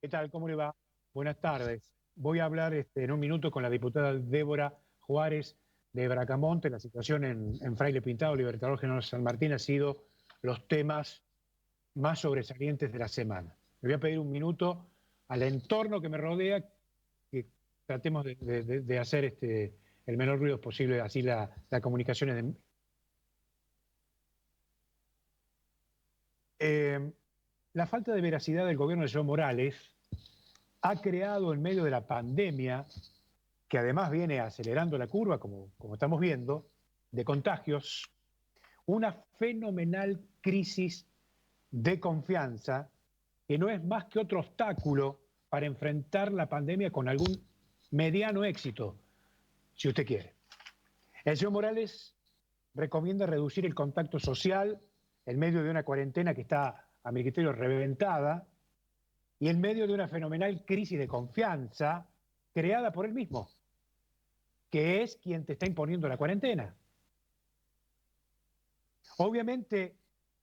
¿Qué tal? ¿Cómo le va? Buenas tardes. Voy a hablar en un minuto con la diputada Débora Juárez de Bracamonte. La situación en Fraile Pintado, Libertador General San Martín, ha sido los temas más sobresalientes de la semana. Le voy a pedir un minuto al entorno que me rodea, que tratemos de hacer el menor ruido posible, así la comunicación es la falta de veracidad del gobierno de Evo Morales ha creado en medio de la pandemia, que además viene acelerando la curva, como estamos viendo, de contagios, una fenomenal crisis de confianza que no es más que otro obstáculo para enfrentar la pandemia con algún mediano éxito, si usted quiere. El señor Morales recomienda reducir el contacto social en medio de una cuarentena que está, a mi criterio, reventada y en medio de una fenomenal crisis de confianza creada por él mismo, que es quien te está imponiendo la cuarentena. Obviamente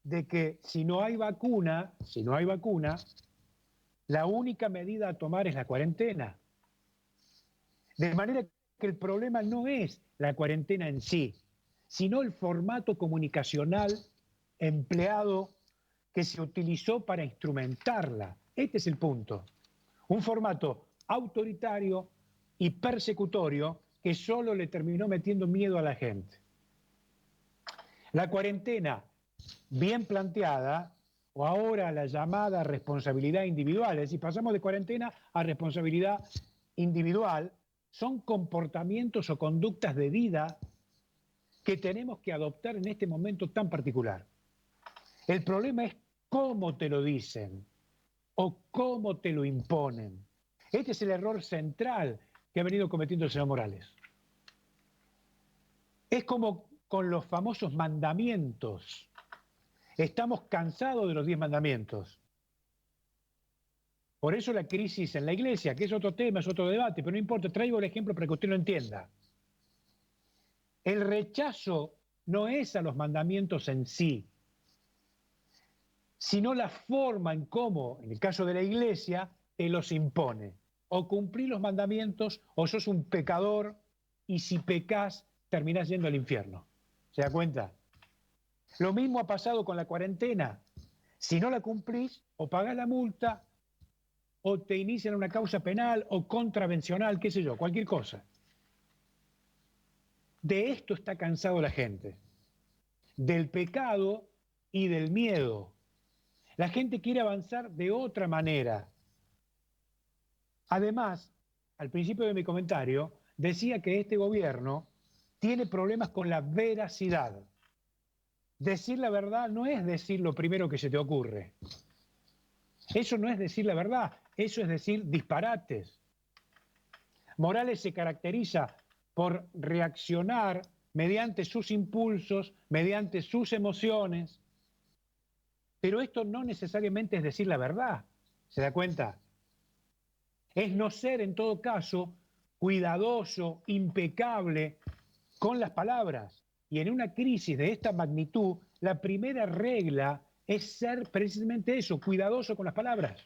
de que si no hay vacuna, la única medida a tomar es la cuarentena. De manera que el problema no es la cuarentena en sí, sino el formato comunicacional empleado que se utilizó para instrumentarla. Este es el punto. Un formato autoritario y persecutorio que solo le terminó metiendo miedo a la gente. La cuarentena bien planteada, o ahora la llamada responsabilidad individual, es decir, pasamos de cuarentena a responsabilidad individual, son comportamientos o conductas de vida que tenemos que adoptar en este momento tan particular. El problema es cómo te lo dicen o cómo te lo imponen. Este es el error central que ha venido cometiendo el señor Morales. Es como con los famosos mandamientos. Estamos cansados de los 10 mandamientos. Por eso la crisis en la iglesia, que es otro tema, es otro debate, pero no importa, traigo el ejemplo para que usted lo entienda. El rechazo no es a los mandamientos en sí, sino la forma en cómo, en el caso de la iglesia, te los impone. O cumplís los mandamientos o sos un pecador y si pecás terminás yendo al infierno. ¿Se da cuenta? Lo mismo ha pasado con la cuarentena. Si no la cumplís, o pagás la multa, o te inician una causa penal o contravencional, qué sé yo, cualquier cosa. De esto está cansado la gente, del pecado y del miedo. La gente quiere avanzar de otra manera. Además, al principio de mi comentario, decía que este gobierno tiene problemas con la veracidad. Decir la verdad no es decir lo primero que se te ocurre. Eso no es decir la verdad, eso es decir disparates. Morales se caracteriza por reaccionar mediante sus impulsos, mediante sus emociones, pero esto no necesariamente es decir la verdad, ¿se da cuenta? Es no ser en todo caso cuidadoso, impecable con las palabras. Y en una crisis de esta magnitud, la primera regla es ser precisamente eso, cuidadoso con las palabras.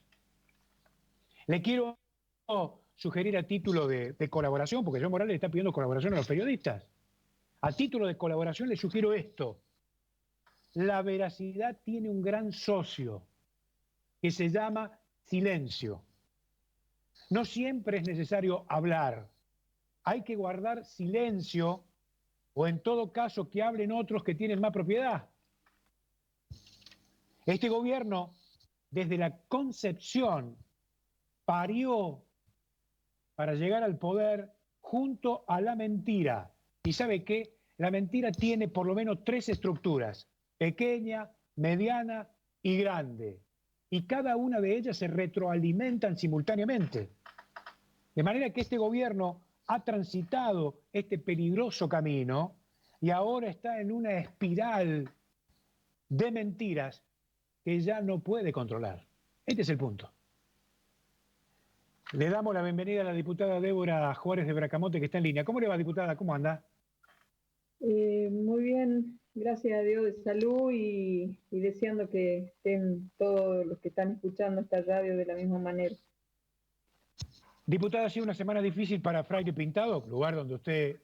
Le quiero sugerir a título de colaboración, porque Joan Morales está pidiendo colaboración a los periodistas. A título de colaboración le sugiero esto. La veracidad tiene un gran socio que se llama silencio. No siempre es necesario hablar. Hay que guardar silencio o en todo caso que hablen otros que tienen más propiedad. Este gobierno, desde la concepción, parió para llegar al poder junto a la mentira. ¿Y sabe qué? La mentira tiene por lo menos tres estructuras: pequeña, mediana y grande. Y cada una de ellas se retroalimentan simultáneamente. De manera que este gobierno ha transitado este peligroso camino y ahora está en una espiral de mentiras que ya no puede controlar. Este es el punto. Le damos la bienvenida a la diputada Débora Juárez de Bracamonte, que está en línea. ¿Cómo le va, diputada? ¿Cómo anda? Muy bien, gracias a Dios de salud y deseando que estén todos los que están escuchando esta radio de la misma manera. Diputada, ha sido una semana difícil para Fraile Pintado, lugar donde usted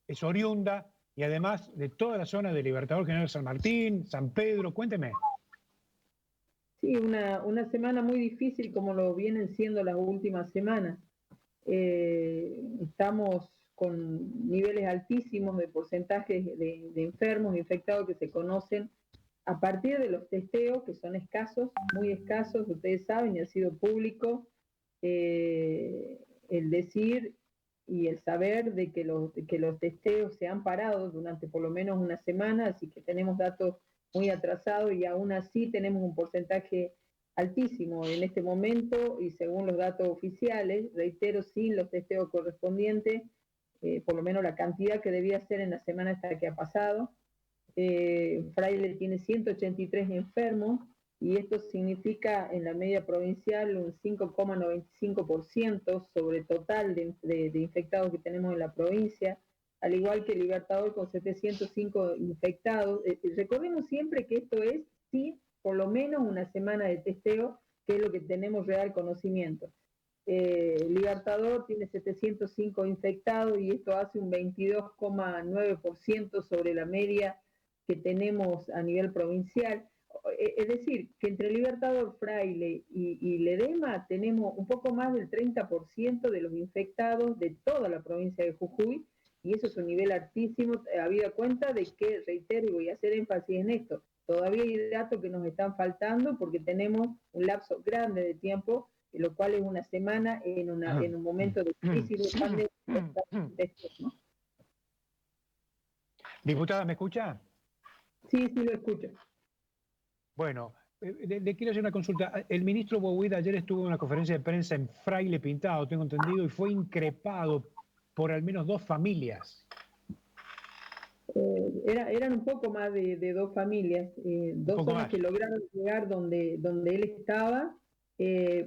es oriunda, y además de toda la zona de Libertador General San Martín, San Pedro. Cuénteme. Sí, una semana muy difícil como lo vienen siendo las últimas semanas. Estamos con niveles altísimos de porcentajes de enfermos, infectados que se conocen a partir de los testeos, que son escasos, muy escasos, ustedes saben, y ha sido público el decir y el saber de que los testeos se han parado durante por lo menos una semana, así que tenemos datos muy atrasados y aún así tenemos un porcentaje altísimo en este momento y según los datos oficiales, reitero, sin los testeos correspondientes, por lo menos la cantidad que debía ser en la semana esta que ha pasado. Fraile tiene 183 enfermos y esto significa en la media provincial un 5,95% sobre el total de infectados que tenemos en la provincia, al igual que Libertador con 705 infectados. Recordemos siempre que esto es, sí, por lo menos una semana de testeo, que es lo que tenemos real conocimiento. Libertador tiene 705 infectados y esto hace un 22,9% sobre la media que tenemos a nivel provincial. Es decir, que entre Libertador, Fraile y Ledesma tenemos un poco más del 30% de los infectados de toda la provincia de Jujuy, y eso es un nivel altísimo, habida cuenta de que, reitero y voy a hacer énfasis en esto, todavía hay datos que nos están faltando porque tenemos un lapso grande de tiempo, lo cual es una semana en un momento de crisis de pandemia. ¿No? Diputada, ¿me escucha? Sí, sí, lo escucho. Bueno, le quiero hacer una consulta. El ministro Bouida ayer estuvo en una conferencia de prensa en Fraile Pintado, tengo entendido, y fue increpado por al menos dos familias. Eran un poco más de dos familias, dos zonas que lograron llegar donde él estaba.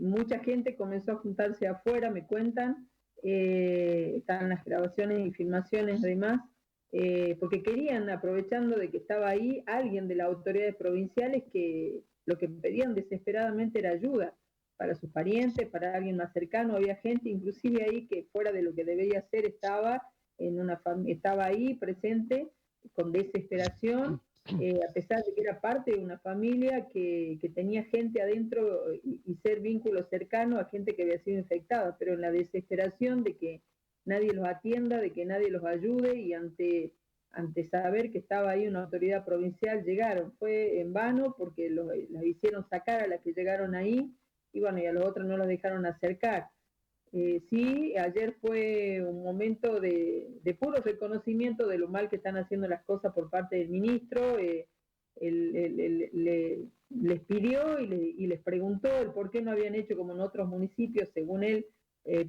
Mucha gente comenzó a juntarse afuera, me cuentan, están las grabaciones y filmaciones además, porque querían, aprovechando de que estaba ahí alguien de las autoridades provinciales, que lo que pedían desesperadamente era ayuda para sus parientes, para alguien más cercano. Había gente inclusive ahí que fuera de lo que debía ser estaba estaba ahí presente con desesperación, a pesar de que era parte de una familia que tenía gente adentro y ser vínculo cercano a gente que había sido infectada, pero en la desesperación de que nadie los atienda, de que nadie los ayude y ante saber que estaba ahí una autoridad provincial, llegaron. Fue en vano porque los hicieron sacar a las que llegaron ahí y bueno, y a los otros no los dejaron acercar. Sí, ayer fue un momento de puro reconocimiento de lo mal que están haciendo las cosas por parte del ministro. Les pidió y les preguntó el por qué no habían hecho como en otros municipios, según él,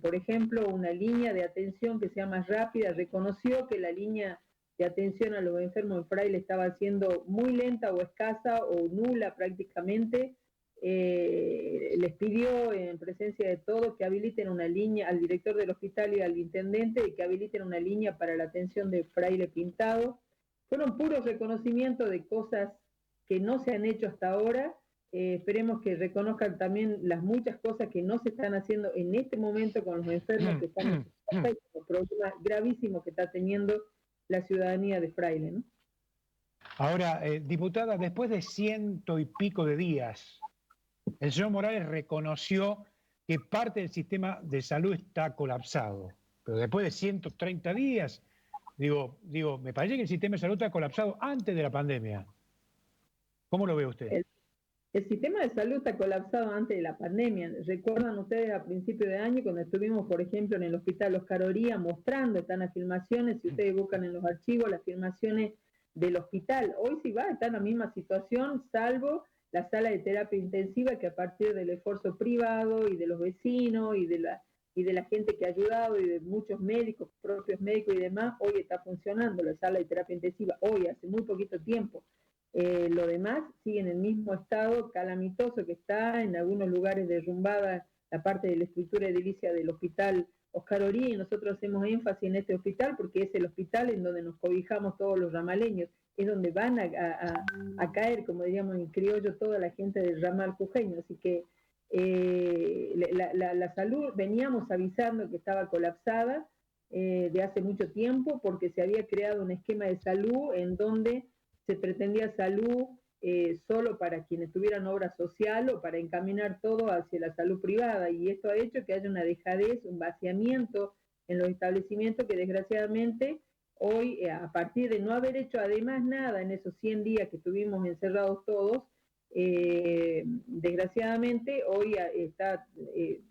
por ejemplo, una línea de atención que sea más rápida. Reconoció que la línea de atención a los enfermos en Fraile estaba siendo muy lenta o escasa o nula prácticamente. Les pidió en presencia de todos que habiliten una línea al director del hospital y al intendente, que habiliten una línea para la atención de Fraile Pintado. Fueron puros reconocimientos de cosas que no se han hecho hasta ahora. Esperemos que reconozcan también las muchas cosas que no se están haciendo en este momento con los enfermos que están en su casa y los problemas gravísimos que está teniendo la ciudadanía de Fraile, ¿no? Ahora, diputada, después de 100 y pico de días, el señor Morales reconoció que parte del sistema de salud está colapsado, pero después de 130 días, digo, me parece que el sistema de salud está colapsado antes de la pandemia. ¿Cómo lo ve usted? El sistema de salud está colapsado antes de la pandemia. ¿Recuerdan ustedes a principio de año cuando estuvimos, por ejemplo, en el hospital Oscar Oría mostrando, están las filmaciones, si ustedes buscan en los archivos las filmaciones del hospital? Hoy sí está en la misma situación, salvo la sala de terapia intensiva que a partir del esfuerzo privado y de los vecinos y de la gente que ha ayudado y de muchos médicos, propios médicos y demás, hoy está funcionando la sala de terapia intensiva, hoy, hace muy poquito tiempo. Lo demás sigue en el mismo estado calamitoso que está, en algunos lugares derrumbada la parte de la estructura edilicia del hospital Oscar Orí, y nosotros hacemos énfasis en este hospital porque es el hospital en donde nos cobijamos todos los ramaleños, es donde van a caer, como diríamos en criollo, toda la gente del ramal jujeño. Así que La salud, veníamos avisando que estaba colapsada de hace mucho tiempo porque se había creado un esquema de salud en donde se pretendía salud solo para quienes tuvieran obra social o para encaminar todo hacia la salud privada, y esto ha hecho que haya una dejadez, un vaciamiento en los establecimientos que desgraciadamente hoy, a partir de no haber hecho además nada en esos 100 días que estuvimos encerrados todos, desgraciadamente hoy está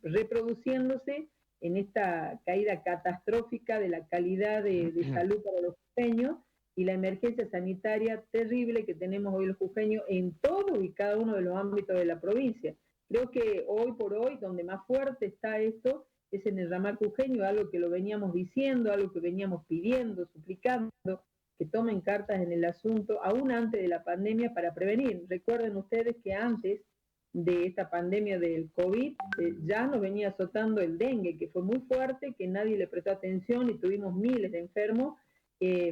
reproduciéndose en esta caída catastrófica de la calidad de salud para los jujeños y la emergencia sanitaria terrible que tenemos hoy los jujeños en todo y cada uno de los ámbitos de la provincia. Creo que hoy por hoy, donde más fuerte está esto, es en el ramal jujeño, algo que lo veníamos diciendo, algo que veníamos pidiendo, suplicando, que tomen cartas en el asunto, aún antes de la pandemia, para prevenir. Recuerden ustedes que antes de esta pandemia del COVID, ya nos venía azotando el dengue, que fue muy fuerte, que nadie le prestó atención y tuvimos miles de enfermos,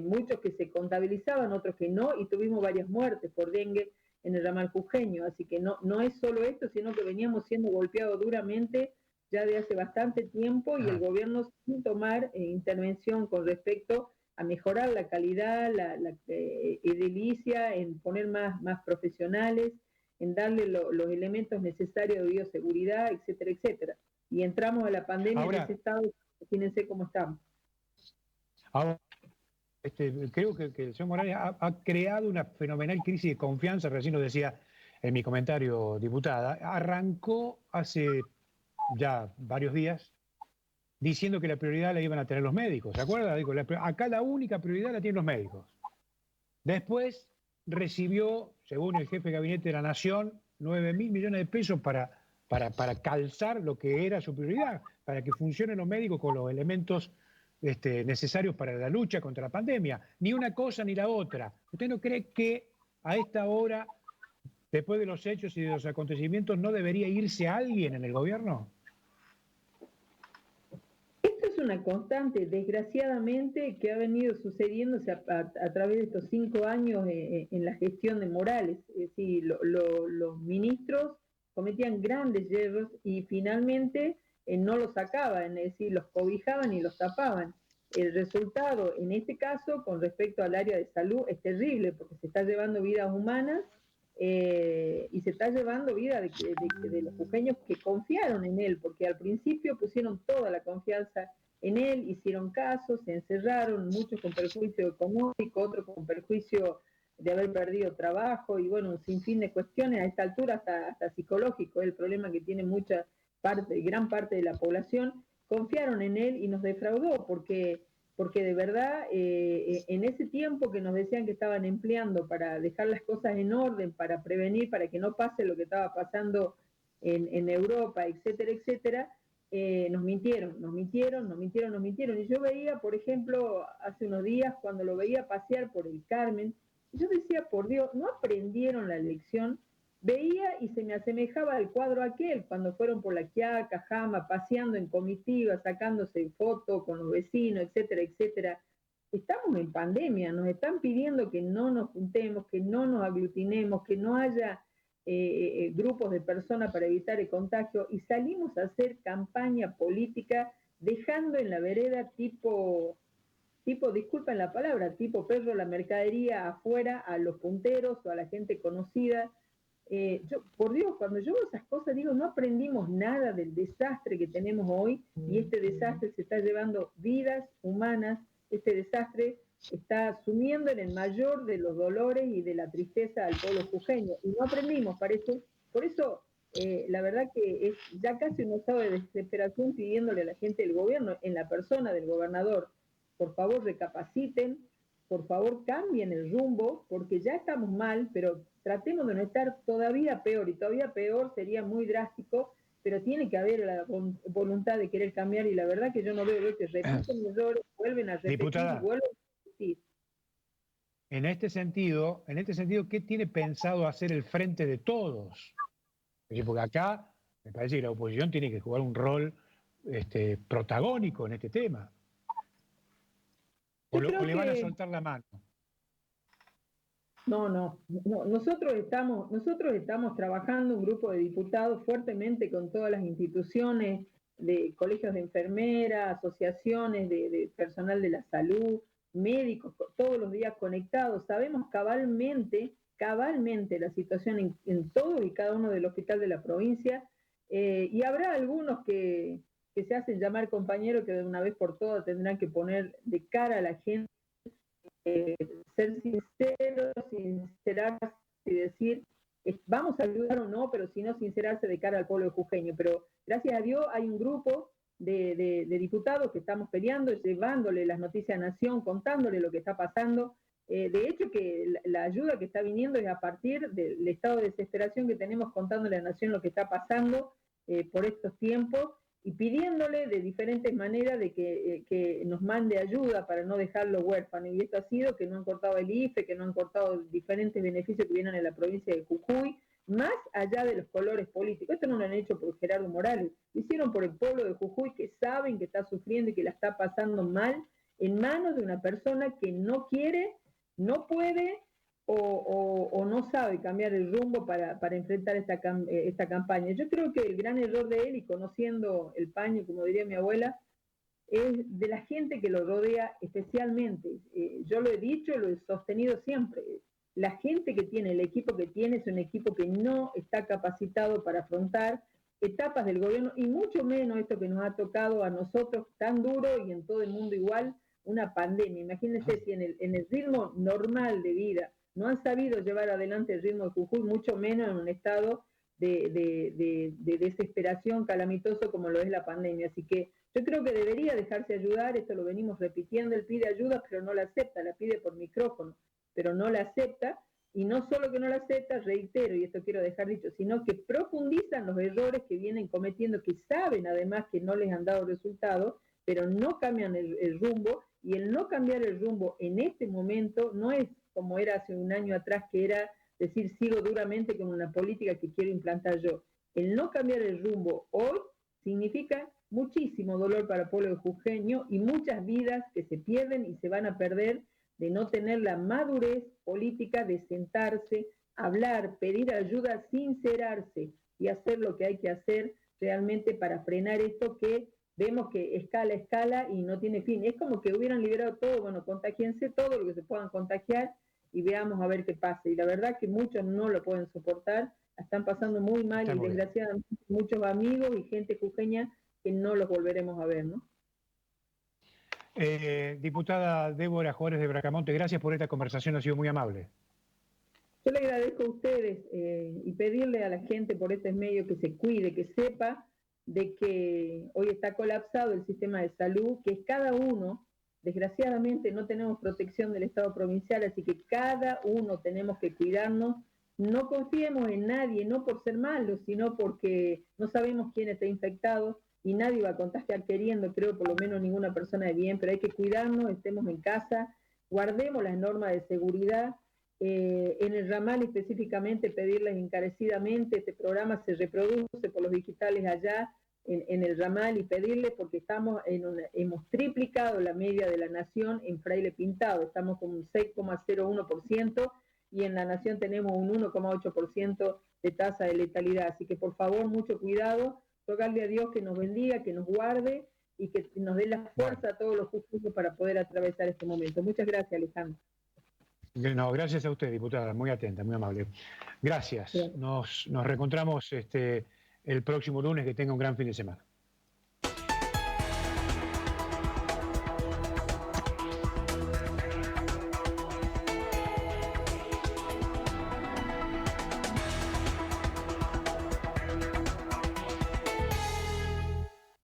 muchos que se contabilizaban, otros que no, y tuvimos varias muertes por dengue en el ramal jujeño. Así que no es solo esto, sino que veníamos siendo golpeados duramente ya de hace bastante tiempo y el gobierno sin tomar intervención con respecto a mejorar la calidad, la edilicia, en poner más profesionales, en darle los elementos necesarios de bioseguridad, etcétera, etcétera. Y entramos a la pandemia en ese estado, imagínense cómo estamos. Ahora, creo que el señor Morales ha creado una fenomenal crisis de confianza, recién lo decía en mi comentario, diputada. Arrancó hace ya varios días diciendo que la prioridad la iban a tener los médicos, ¿se acuerda? Digo, acá la única prioridad la tienen los médicos. Después recibió, según el jefe de gabinete de la Nación, 9.000 millones de pesos para calzar lo que era su prioridad, para que funcionen los médicos con los elementos necesarios para la lucha contra la pandemia. Ni una cosa ni la otra. ¿Usted no cree que a esta hora, después de los hechos y de los acontecimientos, no debería irse alguien en el gobierno? Esto es una constante, desgraciadamente, que ha venido sucediéndose a través de estos 5 años en la gestión de Morales. Es decir, los ministros cometían grandes yerros y finalmente no los sacaban, es decir, los cobijaban y los tapaban. El resultado, en este caso, con respecto al área de salud, es terrible porque se está llevando vidas humanas y se está llevando vida de los jujeños que confiaron en él, porque al principio pusieron toda la confianza en él, hicieron caso, se encerraron, muchos con perjuicio económico, otros con perjuicio de haber perdido trabajo, y bueno, un sinfín de cuestiones, a esta altura hasta psicológico, el problema que tiene gran parte de la población. Confiaron en él y nos defraudó, porque de verdad en ese tiempo que nos decían que estaban empleando para dejar las cosas en orden, para prevenir, para que no pase lo que estaba pasando en Europa, etcétera, etcétera, nos mintieron. Y yo veía, por ejemplo, hace unos días, cuando lo veía pasear por el Carmen, yo decía, por Dios, ¿no aprendieron la lección? Veía y se me asemejaba al cuadro aquel, cuando fueron por la Quiaca, Jama, paseando en comitiva, sacándose fotos con los vecinos, etcétera, etcétera. Estamos en pandemia, nos están pidiendo que no nos juntemos, que no nos aglutinemos, que no haya grupos de personas para evitar el contagio, y salimos a hacer campaña política dejando en la vereda tipo, disculpen la palabra, tipo perro la mercadería afuera a los punteros o a la gente conocida. Por Dios, cuando yo veo esas cosas digo, no aprendimos nada del desastre que tenemos hoy, y este desastre se está llevando vidas humanas, este desastre está sumiendo en el mayor de los dolores y de la tristeza al pueblo jujeño, y no aprendimos, parece. Por eso, la verdad que es ya casi un estado de desesperación pidiéndole a la gente del gobierno, en la persona del gobernador, por favor recapaciten, por favor cambien el rumbo, porque ya estamos mal, pero tratemos de no estar todavía peor, y todavía peor sería muy drástico, pero tiene que haber la voluntad de querer cambiar, y la verdad que yo no veo que repiten errores, vuelven a repetir, diputada, y vuelven a repetir. En este sentido, ¿qué tiene pensado hacer el Frente de Todos? Porque acá me parece que la oposición tiene que jugar un rol protagónico en este tema. O le van a soltar la mano. No. Nosotros estamos trabajando, un grupo de diputados, fuertemente con todas las instituciones, de colegios de enfermeras, asociaciones de personal de la salud, médicos, todos los días conectados. Sabemos cabalmente la situación en todo y cada uno del hospital de la provincia, y habrá algunos que se hacen llamar compañeros que de una vez por todas tendrán que poner de cara a la gente, eh, ser sinceros, sincerarse y decir, vamos a ayudar o no, pero si no, sincerarse de cara al pueblo jujeño. Pero gracias a Dios hay un grupo de diputados que estamos peleando, llevándole las noticias a Nación, contándole lo que está pasando. De hecho, que la ayuda que está viniendo es a partir del estado de desesperación que tenemos, contándole a Nación lo que está pasando por estos tiempos, y pidiéndole de diferentes maneras de que nos mande ayuda para no dejarlo huérfano. Y esto ha sido que no han cortado el IFE, que no han cortado diferentes beneficios que vienen en la provincia de Jujuy, más allá de los colores políticos. Esto no lo han hecho por Gerardo Morales, lo hicieron por el pueblo de Jujuy, que saben que está sufriendo y que la está pasando mal en manos de una persona que no quiere, no puede o no sabe cambiar el rumbo para enfrentar esta campaña. Yo creo que el gran error de él, y conociendo el paño, como diría mi abuela, es de la gente que lo rodea especialmente. Yo lo he dicho, lo he sostenido siempre. La gente que tiene, el equipo que tiene, es un equipo que no está capacitado para afrontar etapas del gobierno, y mucho menos esto que nos ha tocado a nosotros tan duro y en todo el mundo igual, una pandemia. Imagínense si en el ritmo normal de vida no han sabido llevar adelante el ritmo de Jujuy, mucho menos en un estado de desesperación calamitoso como lo es la pandemia. Así que yo creo que debería dejarse ayudar, esto lo venimos repitiendo, él pide ayuda pero no la acepta, la pide por micrófono, pero no la acepta, y no solo que no la acepta, reitero, y esto quiero dejar dicho, sino que profundizan los errores que vienen cometiendo, que saben además que no les han dado resultado, pero no cambian el rumbo, y el no cambiar el rumbo en este momento no es como era hace un año atrás, que era decir sigo duramente con una política que quiero implantar yo. El no cambiar el rumbo hoy significa muchísimo dolor para el pueblo jujeño y muchas vidas que se pierden y se van a perder de no tener la madurez política de sentarse, hablar, pedir ayuda, sincerarse y hacer lo que hay que hacer realmente para frenar esto que vemos que escala y no tiene fin. Es como que hubieran liberado todo, bueno, contagiense todo lo que se puedan contagiar y veamos a ver qué pasa. Y la verdad que muchos no lo pueden soportar, la están pasando muy mal, y desgraciadamente muchos amigos y gente jujeña que no los volveremos a ver, ¿no? Diputada Débora Juárez de Bracamonte, gracias por esta conversación, ha sido muy amable. Yo le agradezco a ustedes, y pedirle a la gente por este medio que se cuide, que sepa de que hoy está colapsado el sistema de salud, que es cada uno. Desgraciadamente no tenemos protección del Estado provincial, así que cada uno tenemos que cuidarnos. No confiemos en nadie, no por ser malos, sino porque no sabemos quién está infectado, y nadie va a contagiar queriendo, creo, por lo menos ninguna persona de bien, pero hay que cuidarnos, estemos en casa, guardemos las normas de seguridad. En el ramal específicamente pedirles encarecidamente, este programa se reproduce por los digitales allá en el ramal, y pedirles, porque hemos triplicado la media de la nación en Fraile Pintado, estamos con un 6,01%, y en la nación tenemos un 1,8% de tasa de letalidad. Así que por favor, mucho cuidado, rogarle a Dios que nos bendiga, que nos guarde y que nos dé la fuerza a todos los justos para poder atravesar este momento. Muchas gracias, Alejandro. No, gracias a usted, diputada, muy atenta, muy amable. Gracias. Nos reencontramos el próximo lunes, que tenga un gran fin de semana.